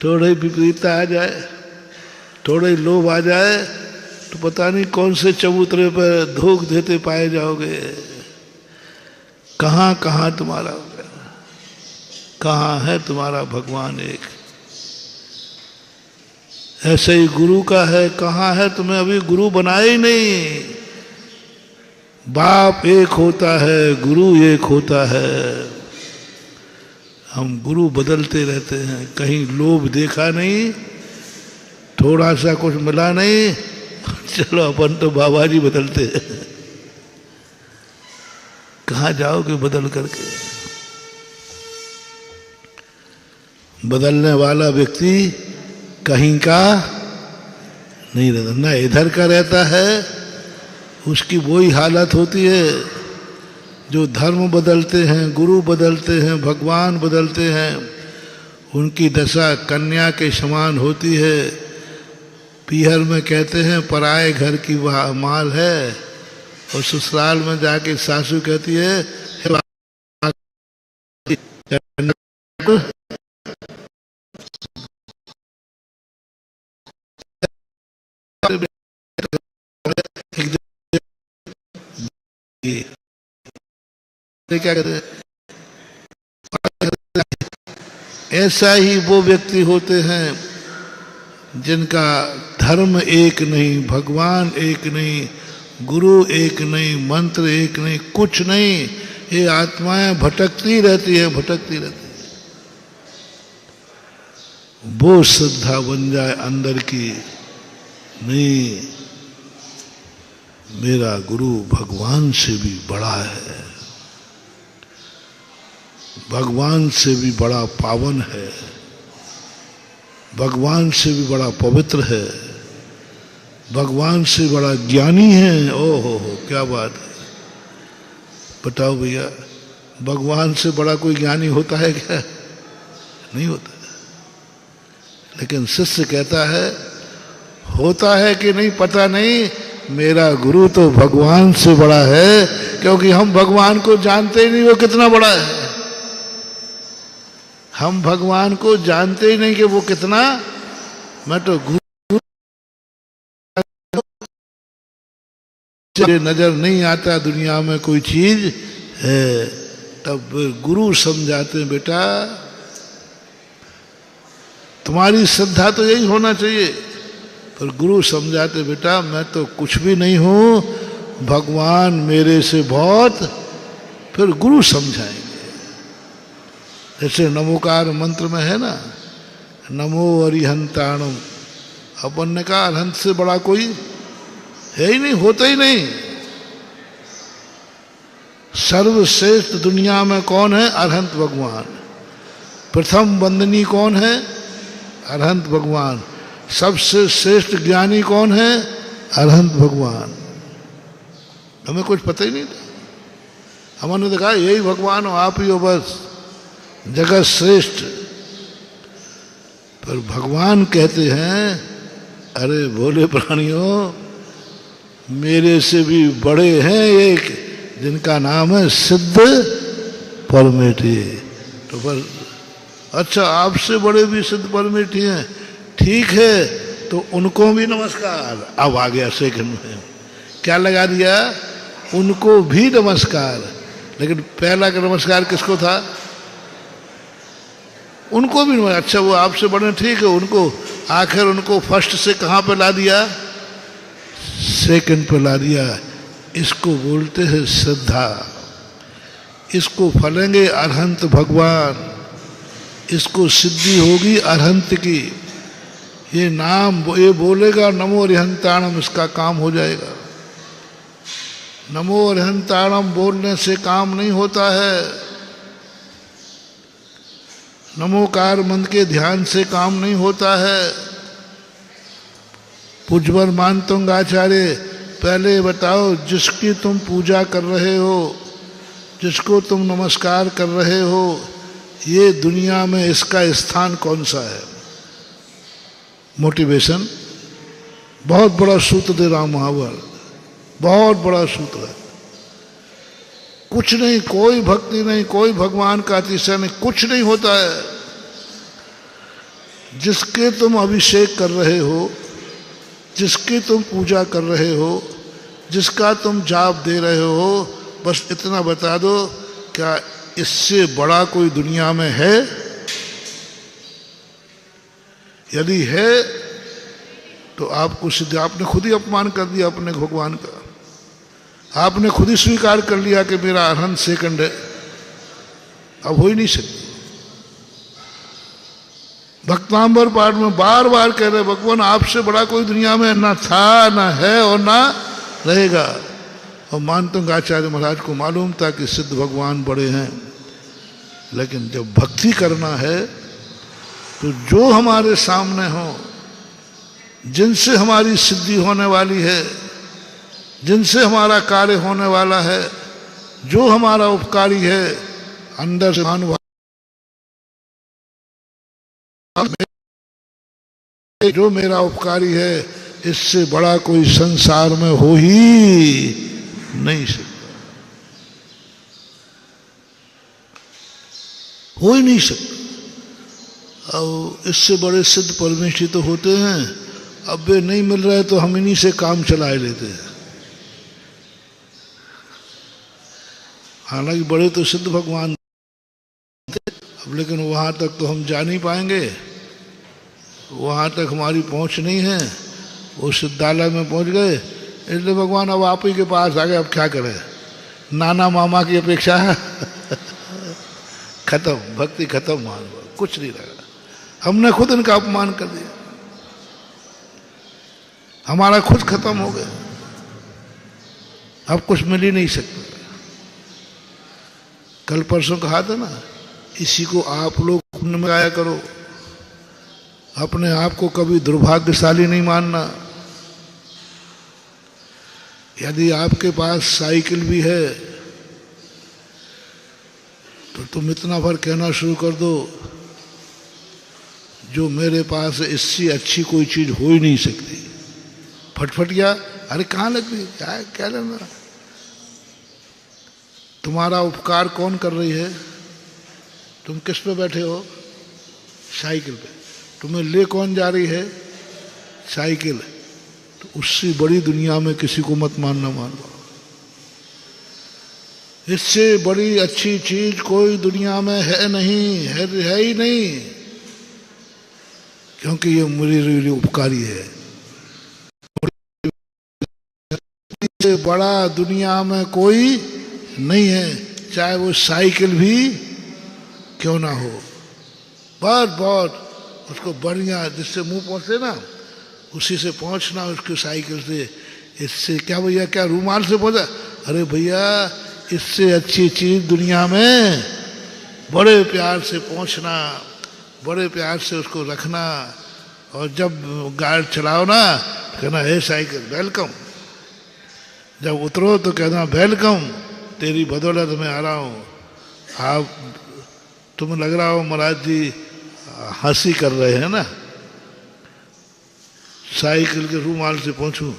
थोड़े विपरीतता आ जाए, थोड़े लोभ आ जाए तो पता नहीं कौन से चबूतरे पर धोख देते पाए जाओगे। कहाँ कहाँ तुम्हारा, कहाँ है तुम्हारा भगवान एक। ऐसे ही गुरु का है, कहाँ है, तुम्हें अभी गुरु बनाया ही नहीं। बाप एक होता है, गुरु एक होता है। हम गुरु बदलते रहते हैं, कहीं लोभ देखा नहीं, थोड़ा सा कुछ मिला नहीं, चलो अपन तो बाबा जी बदलते हैं। कहाँ जाओगे बदल करके? बदलने वाला व्यक्ति कहीं का नहीं रहता, ना इधर का रहता है, उसकी वही हालत होती है। जो धर्म बदलते हैं, गुरु बदलते हैं, भगवान बदलते हैं, उनकी दशा कन्या के समान होती है। पीहर में कहते हैं पराए घर की माल है, और ससुराल में जाके सासू कहती है क्या कहते हैं। ऐसा ही वो व्यक्ति होते हैं जिनका धर्म एक नहीं, भगवान एक नहीं, गुरु एक नहीं, मंत्र एक नहीं, कुछ नहीं। ये आत्माएं भटकती रहती है, भटकती रहती है। वो श्रद्धा बन जाए अंदर की, नहीं मेरा गुरु भगवान से भी बड़ा है, भगवान से भी बड़ा पावन है, भगवान से भी बड़ा पवित्र है, भगवान से बड़ा ज्ञानी है। ओहो हो, क्या बात है। बताओ भैया, भगवान से बड़ा कोई ज्ञानी होता है क्या? नहीं होता। लेकिन शिष्य कहता है होता है कि नहीं पता नहीं, मेरा गुरु तो भगवान से बड़ा है, क्योंकि हम भगवान को जानते ही नहीं वो कितना बड़ा है। हम भगवान को जानते ही नहीं कि वो कितना, मैं तो गुरु नजर नहीं आता दुनिया में कोई चीज है, तब गुरु समझाते बेटा तुम्हारी श्रद्धा तो यही होना चाहिए, पर गुरु समझाते बेटा मैं तो कुछ भी नहीं हूं, भगवान मेरे से बहुत। फिर गुरु समझाएंगे। जैसे नमोकार मंत्र में है ना, नमो अरिहंताणम, अपन ने कहा अरहंत से बड़ा कोई है ही नहीं, होता ही नहीं। सर्वश्रेष्ठ दुनिया में कौन है? अरहंत भगवान। प्रथम वंदनी कौन है? अरहंत भगवान। सबसे श्रेष्ठ ज्ञानी कौन है? अरहंत भगवान। हमें कुछ पता ही नहीं था, हमने तो कहा यही भगवान हो, आप ही हो बस, जगत श्रेष्ठ। पर भगवान कहते हैं अरे भोले प्राणियों, मेरे से भी बड़े हैं एक, जिनका नाम है सिद्ध परमेठी। तो पर अच्छा, आपसे बड़े भी सिद्ध परमेठी हैं, ठीक है, तो उनको भी नमस्कार। अब आ गया सेकंड में, क्या लगा दिया? उनको भी नमस्कार। लेकिन पहला का नमस्कार किसको था? उनको भी नमस्कार। अच्छा, वो आपसे बड़े, ठीक है, उनको आखिर उनको फर्स्ट से कहाँ पे ला दिया? सेकंड पे ला दिया। इसको बोलते हैं श्रद्धा। इसको फलेंगे अरहंत भगवान, इसको सिद्धि होगी अरहंत की। ये नाम ये बोलेगा नमो अरिहंताणम, इसका काम हो जाएगा। नमो अरिहंताणम बोलने से काम नहीं होता है, नमोकार मंत्र के ध्यान से काम नहीं होता है। पूज्यवर मानतुंग आचार्य, पहले बताओ जिसकी तुम पूजा कर रहे हो, जिसको तुम नमस्कार कर रहे हो, ये दुनिया में इसका स्थान कौन सा है? मोटिवेशन बहुत बड़ा सूत्र दे रहा हूं, महाभारत बहुत बड़ा सूत्र है। कुछ नहीं, कोई भक्ति नहीं, कोई भगवान का अतिशय नहीं, कुछ नहीं होता है। जिसके तुम अभिषेक कर रहे हो, जिसकी तुम पूजा कर रहे हो, जिसका तुम जाप दे रहे हो, बस इतना बता दो, क्या इससे बड़ा कोई दुनिया में है? यदि है तो आपको सिद्ध, आपने खुद ही अपमान कर दिया अपने भगवान का। आपने खुद ही स्वीकार कर लिया कि मेरा अरहंत सेकंड है, अब हो ही नहीं सकती। भक्तांबर पाठ में बार बार कह रहे भगवान आपसे बड़ा कोई दुनिया में ना था, ना है और ना रहेगा। और मानतंग आचार्य महाराज को मालूम था कि सिद्ध भगवान बड़े हैं, लेकिन जब भक्ति करना है तो जो हमारे सामने हो, जिनसे हमारी सिद्धि होने वाली है, जिनसे हमारा कार्य होने वाला है, जो हमारा उपकारी है, अंदर से अनुभव, जो मेरा उपकारी है, इससे बड़ा कोई संसार में हो ही नहीं सकता, हो ही नहीं सकता। और इससे बड़े सिद्ध परमेश्वरी तो होते हैं, अब वे नहीं मिल रहे तो हम इन्हीं से काम चलाए लेते हैं। हालांकि बड़े तो सिद्ध भगवान थे, अब लेकिन वहां तक तो हम जा नहीं पाएंगे, वहां तक हमारी पहुंच नहीं है। वो सिद्धालय में पहुंच गए, इसलिए भगवान अब आप ही के पास आ गए, अब क्या करें, नाना मामा की अपेक्षा है खत्म, भक्ति खत्म, मान कुछ नहीं लगा। हमने खुद इनका अपमान कर दिया, हमारा खुद खत्म हो गया, अब कुछ मिल ही नहीं सकता। कल परसों कहा था ना, इसी को आप लोग पुण्य में आया करो, अपने आप को कभी दुर्भाग्यशाली नहीं मानना। यदि आपके पास साइकिल भी है तो तुम इतना भर कहना शुरू कर दो, जो मेरे पास है इससे अच्छी कोई चीज हो ही नहीं सकती। फटफटिया, अरे कहाँ लग गई, क्या लेना? तुम्हारा उपकार कौन कर रही है? तुम किस पे बैठे हो? साइकिल पे। तुम्हें ले कौन जा रही है? साइकिल। तो उससे बड़ी दुनिया में किसी को मत मानना, मानो। इससे बड़ी अच्छी चीज कोई दुनिया में है नहीं, है ही नहीं, क्योंकि ये मेरे लिए उपकारी है। इससे बड़ा दुनिया में कोई नहीं है, चाहे वो साइकिल भी क्यों ना हो। बहुत बहुत उसको बढ़िया, जिससे मुंह पहुंचे ना, उसी से पहुंचना, उसकी साइकिल से। इससे क्या भैया, क्या रूमाल से पहुंचा? अरे भैया, इससे अच्छी चीज दुनिया में बड़े प्यार से पहुंचना, बड़े प्यार से उसको रखना, और जब गाड़ी चलाओ ना, कहना हे साइकिल वेलकम। जब उतरो तो कहना वेलकम, तेरी बदौलत में आ रहा हूँ। आप, तुम्हें लग रहा हो महाराज जी हंसी कर रहे हैं ना, साइकिल के रूमाल से पहुंचूं।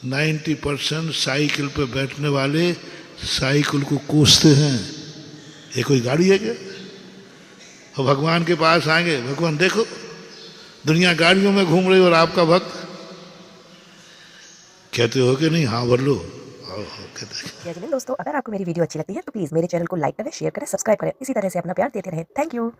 90% साइकिल पे बैठने वाले साइकिल को कोसते हैं, ये कोई गाड़ी है क्या? और भगवान के पास आएंगे, भगवान देखो दुनिया गाड़ियों में घूम रही और आपका भक्त, कहते हो कि नहीं? हाँ भर लो। दोस्तों, अगर आपको मेरी वीडियो अच्छी लगती है तो प्लीज मेरे चैनल को लाइक करें, शेयर करें, सब्सक्राइब करें। इसी तरह से अपना प्यार देते रहें। Thank you.